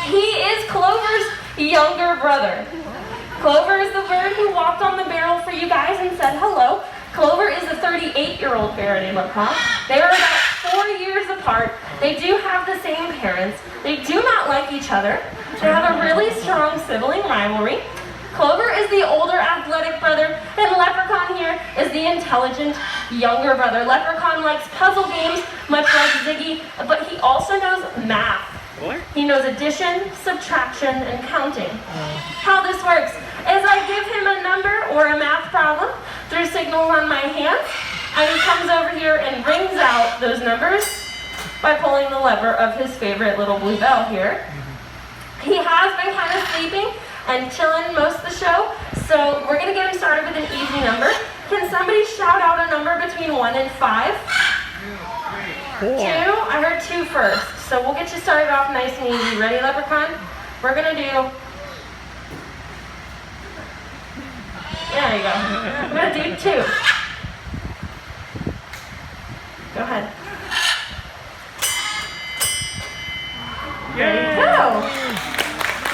He is Clover's younger brother. Clover is the bird who walked on the barrel for you guys and said hello. Clover is the 38-year-old parrot in Leprechaun. They are about 4 years apart. They do have the same parents. They do not like each other. They have a really strong sibling rivalry. Clover is the older athletic brother, and Leprechaun here is the intelligent younger brother. Leprechaun likes puzzle games, much like Ziggy, but he also knows math. What? He knows addition, subtraction, and counting. How this works is I give him a number or a math problem through signals on my hands, and he comes over here and rings out those numbers by pulling the lever of his favorite little blue bell here. He has been kind of sleeping and chilling most of the show, so we're going to get him started with an easy number. Can somebody shout out a number between 1 and 5? 2? I heard 2 first, so we'll get you started off nice and easy. Ready, Leprechaun? We're going to do... There you go. I'm going to do 2. Go ahead. There you go.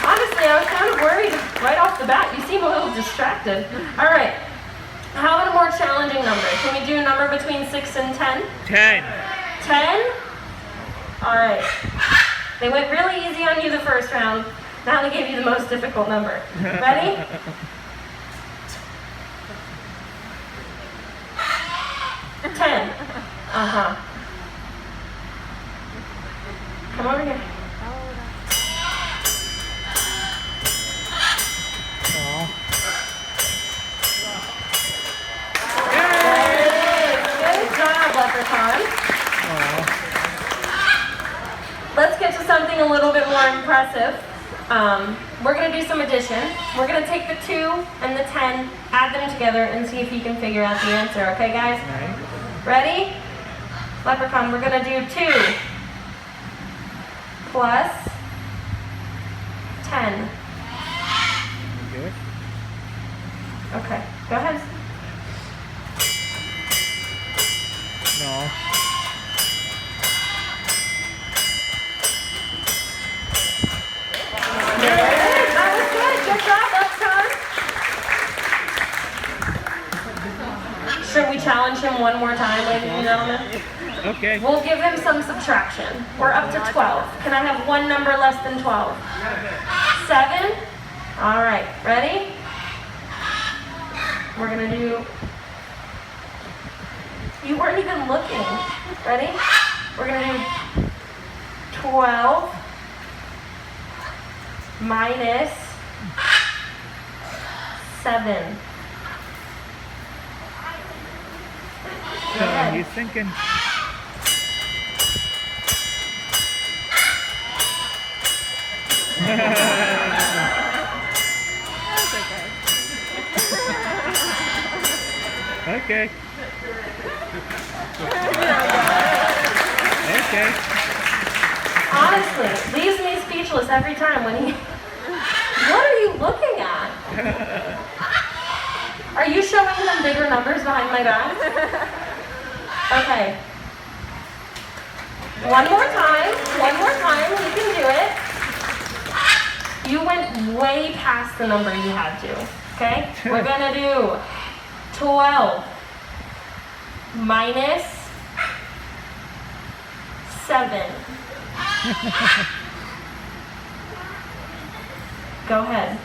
Honestly, I was kind of worried right off the bat. You seem a little distracted. All right. How about a more challenging number? Can we do a number between 6 and 10? 10. 10? All right. They went really easy on you the first round. Now they gave you the most difficult number. Ready? Ten. Uh-huh. Come over here. Leprechaun. Let's get to something a little bit more impressive. We're going to do some addition. We're going to take the 2 and the 10, add them together, and see if you can figure out the answer. Okay, guys? Ready? Leprechaun, we're going to do 2 plus 10. Okay, go ahead. No. That was good. Good job, Leprechaun. Should we challenge him one more time, ladies and gentlemen? Okay. We'll give him some subtraction. We're up to 12. Can I have one number less than 12? 7? All right, ready? We're going to do... You weren't even looking. Ready? We're going to do 12 minus 7. He's thinking. Okay. Okay. Honestly, leaves me speechless every time when he... What are you looking at? Are you showing them bigger numbers behind my back? Okay. One more time. One more time. You can do it. You went way past the number you had to. Okay? We're going to do 12 minus 7. Go ahead.